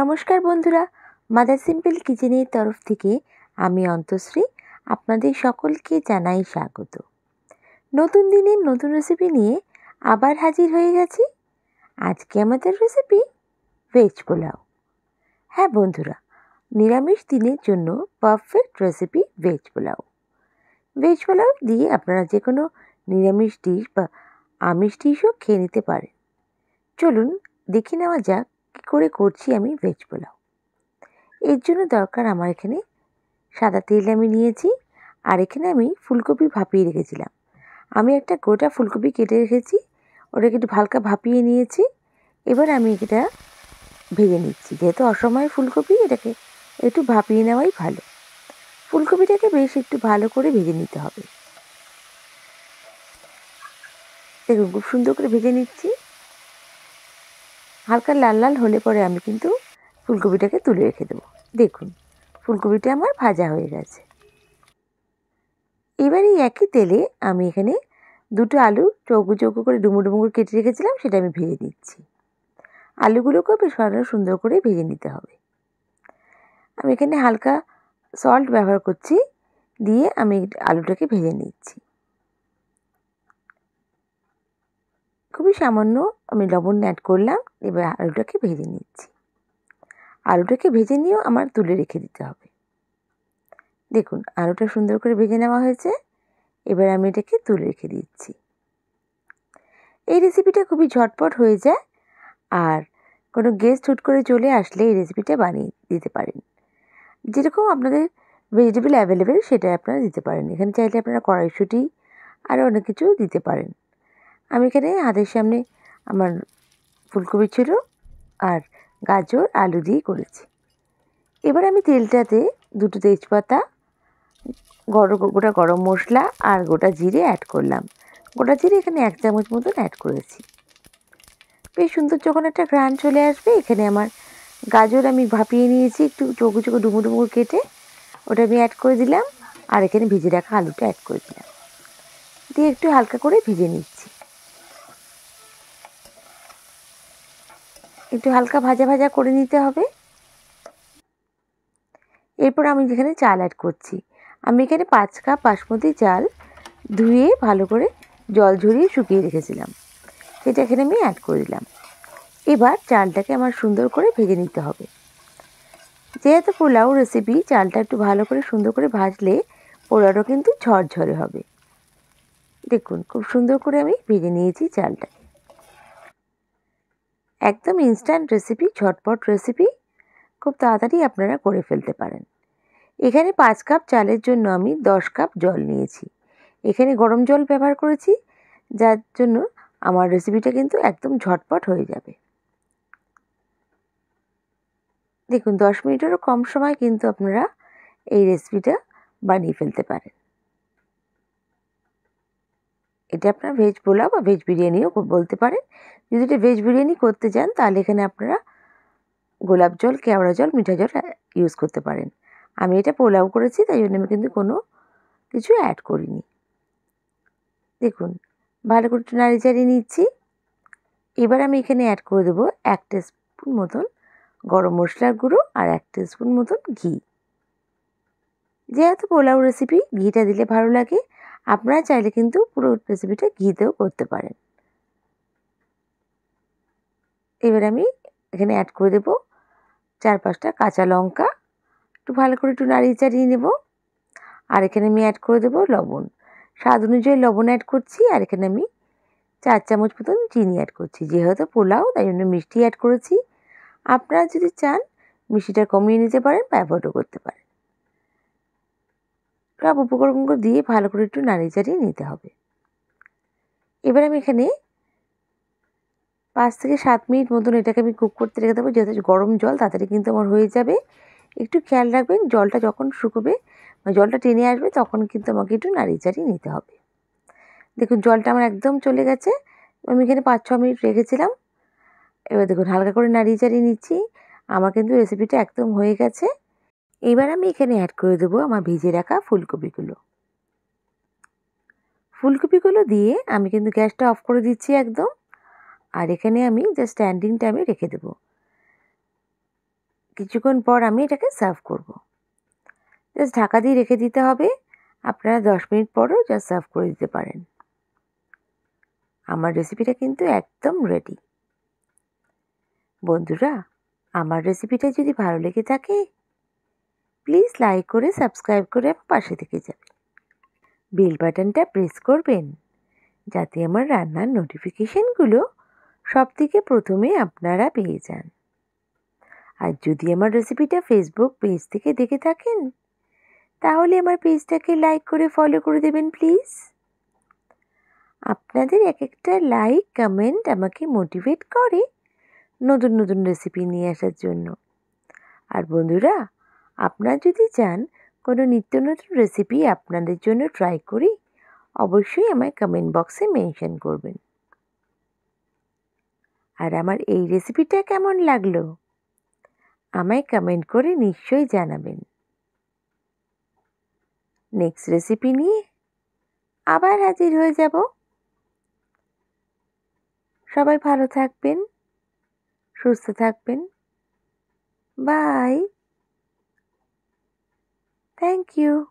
নমস্কার বন্ধুরা, mother simple কিচেনের তরফ থেকে আমি অন্তশ্রী আপনাদের সকলকে জানাই স্বাগত। নতুন দিনের নতুন রেসিপি নিয়ে আবার হাজির হয়ে গেছি। আজকে আমাদের রেসিপি ভেজ পোলাও। হ্যাঁ বন্ধুরা, নিরামিষ দিনের জন্য perfect recipe veg pulao. Veg pulao দিয়ে আপনারা যে কোনো নিরামিষ ডিশ বা আমিষ ডিশও খেয়ে নিতে পারেন। চলুন দেখে নেওয়া যাক কী করে করছি আমি ভেজ পোলাও। এর জন্য দরকার আমার এখানে সাদা তেল আমি নিয়েছি, আর এখানে আমি ফুলকপি ভাপিয়ে রেখেছিলাম। আমি একটা গোটা ফুলকপি কেটে রেখেছি, ওটাকে একটু হালকা ভাপিয়ে নিয়েছি। এবার আমি এটা ভেজে নিচ্ছি। যেহেতু অসময়ে ফুলকপি, এটাকে একটু ভাপিয়ে নেওয়াই ভালো। ফুলকপিটাকে বেশ একটু ভালো করে ভেজে নিতে হবে। দেখুন খুব সুন্দর করে ভেজে নিচ্ছি। হালকা লাল লাল হলে পরে আমি কিন্তু ফুলকপিটাকে তুলে রেখে দেবো। দেখুন ফুলকপিটা আমার ভাজা হয়ে গেছে। এবার এই একই তেলে আমি এখানে দুটো আলু চৌকো চৌকো করে ডুমো ডুমো করে কেটে রেখেছিলাম, সেটা আমি ভেজে দিচ্ছি। আলুগুলোকেও বেশ সুন্দর করে ভেজে নিতে হবে। আমি এখানে হালকা সল্ট ব্যবহার করছি, দিয়ে আমি আলুটাকে ভেজে নিচ্ছি। খুবই সামান্য আমি লবণ অ্যাড করলাম। এবার আলুটাকে ভেজে নিচ্ছি। আলুটাকে ভেজে নিয়েও আমার তুলে রেখে দিতে হবে। দেখুন আলুটা সুন্দর করে ভেজে নেওয়া হয়েছে। এবার আমি এটাকে তুলে রেখে দিচ্ছি। এই রেসিপিটা খুবই ঝটপট হয়ে যায়, আর কোনো গেস্ট হুট করে চলে আসলে এই রেসিপিটা বানিয়ে দিতে পারেন। যেরকম আপনাদের ভেজিটেবল অ্যাভেলেবেল সেটা আপনারা দিতে পারেন। এখানে চাইলে আপনারা কড়াইশুঁটি আরও অনেক কিছু দিতে পারেন। আমি এখানে হাতের সামনে আমার ফুলকপি ছিল আর গাজর আলু দিয়ে করেছি। এবার আমি তেলটাতে দুটো তেজপাতা, গোটা গরম মশলা আর গোটা জিরে অ্যাড করলাম। গোটা জিরে এখানে 1 চামচ মতন অ্যাড করেছি। বেশ সুন্দর যখন একটা ঘ্রাণ চলে আসবে, এখানে আমার গাজর আমি ভাপিয়ে নিয়েছি একটু চৌকো চৌকো ডুমো ডুমো কেটে, ওটা আমি অ্যাড করে দিলাম। আর এখানে ভেজে রাখা আলুটা অ্যাড করে দিলাম, দিয়ে একটু হালকা করে ভেজে নিচ্ছি। একটু হালকা ভাজা ভাজা করে নিতে হবে। এরপর আমি যেখানে চাল অ্যাড করছি, আমি এখানে 5 কাপ বাসমতি চাল ধুয়ে ভালো করে জল ঝরিয়ে শুকিয়ে রেখেছিলাম, সেটা এখানে আমি অ্যাড করে দিলাম। এবার চালটাকে আমার সুন্দর করে ভেজে নিতে হবে। যেহেতু পোলাও রেসিপি, চালটা একটু ভালো করে সুন্দর করে ভাজলে পোলাওটা কিন্তু ঝরঝরে হবে। দেখুন খুব সুন্দর করে আমি ভেজে নিয়েছি চালটা। একদম ইনস্ট্যান্ট রেসিপি, ঝটপট রেসিপি, খুব তাড়াতাড়ি আপনারা করে ফেলতে পারেন। এখানে 5 কাপ চালের জন্য আমি 10 কাপ জল নিয়েছি। এখানে গরম জল ব্যবহার করেছি, যার জন্য আমার রেসিপিটা কিন্তু একদম ঝটপট হয়ে যাবে। দেখুন 10 মিনিটেরও কম সময় কিন্তু আপনারা এই রেসিপিটা বানিয়ে ফেলতে পারেন। এটা আপনারা ভেজ পোলাও বা ভেজ বিরিয়ানিও বলতে পারেন। যদি এটা ভেজ বিরিয়ানি করতে চান তাহলে এখানে আপনারা গোলাপ জল, কেওড়া জল, মিঠা জল ইউজ করতে পারেন। আমি এটা পোলাও করেছি, তাই জন্য আমি কিন্তু কোনো কিছু অ্যাড করিনি। দেখুন ভালো করে একটু নাড়িয়ে চাড়িয়ে নিচ্ছি। এবার আমি এখানে অ্যাড করে দেবো 1 টিস্পুন মতন গরম মশলার গুঁড়ো আর 1 টিস্পুন মতন ঘি। যেহেতু পোলাও রেসিপি ঘিটা দিলে ভালো লাগে, আপনারা চাইলে কিন্তু পুরো রেসিপিটা ঘিতেও করতে পারেন। এবার আমি এখানে অ্যাড করে দেবো 4-5টা কাঁচা লঙ্কা, একটু ভালো করে একটু নাড়িয়ে চাড়িয়ে নেব। আর এখানে আমি অ্যাড করে দেবো লবণ। স্বাদ অনুযায়ী লবণ অ্যাড করছি। আর এখানে আমি 4 চামচ মতন চিনি অ্যাড করছি। যেহেতু পোলাও তাই জন্য মিষ্টি অ্যাড করেছি। আপনারা যদি চান মিষ্টিটা কমিয়ে নিতে পারেন বা অ্যাভয়েডও করতে পারেন। সব উপকরণগুলো দিয়ে ভালো করে একটু নাড়িয়ে চাড়িয়ে নিতে হবে। এবার আমি এখানে 5 থেকে 7 মিনিট মতন এটাকে আমি কুক করতে রেখে দেবো। যেহেতু গরম জল তাড়াতাড়ি কিন্তু আমার হয়ে যাবে। একটু খেয়াল রাখবেন জলটা যখন শুকোবে বা জলটা টেনে আসবে তখন কিন্তু আমাকে একটু নাড়িয়ে চাড়িয়ে নিতে হবে। দেখুন জলটা আমার একদম চলে গেছে। আমি এখানে 5-6 মিনিট রেখেছিলাম। এবার দেখুন হালকা করে নাড়িয়ে চাড়িয়ে নিচ্ছি। আমার কিন্তু রেসিপিটা একদম হয়ে গেছে। এবার আমি এখানে অ্যাড করে দেবো আমার ভেজে রাখা ফুলকপিগুলো। ফুলকপিগুলো দিয়ে আমি কিন্তু গ্যাসটা অফ করে দিচ্ছি একদম। আর এখানে আমি জাস্ট স্ট্যান্ডিং টাইমে রেখে দেবো। কিছুক্ষণ পর আমি এটাকে সার্ভ করব। জাস্ট ঢাকা দিয়ে রেখে দিতে হবে। আপনারা 10 মিনিট পরও জাস্ট সার্ভ করে দিতে পারেন। আমার রেসিপিটা কিন্তু একদম রেডি। বন্ধুরা, আমার রেসিপিটা যদি ভালো লেগে থাকে প্লিজ লাইক করে সাবস্ক্রাইব করে আমার পাশে থেকে যাবেন। বেল বাটনটা প্রেস করবেন যাতে আমার রান্নার নোটিফিকেশনগুলো সবথেকে প্রথমে আপনারা পেয়ে যান। আর যদি আমার রেসিপিটা ফেসবুক পেজ থেকে দেখে থাকেন তাহলে আমার পেজটাকে লাইক করে ফলো করে দেবেন প্লিজ। আপনাদের এক একটা লাইক কমেন্ট আমাকে মোটিভেট করে নতুন নতুন রেসিপি নিয়ে আসার জন্য। আর বন্ধুরা, আপনারা যদি চান কোনো নিত্য নতুন রেসিপি আপনাদের জন্য ট্রাই করি অবশ্যই আমায় কমেন্ট বক্সে মেনশন করবেন। আর আমার এই রেসিপিটা কেমন লাগলো আমায় কমেন্ট করে নিশ্চয়ই জানাবেন। নেক্সট রেসিপি নিয়ে আবার হাজির হয়ে যাব। সবাই ভালো থাকবেন, সুস্থ থাকবেন। বাই। Thank you.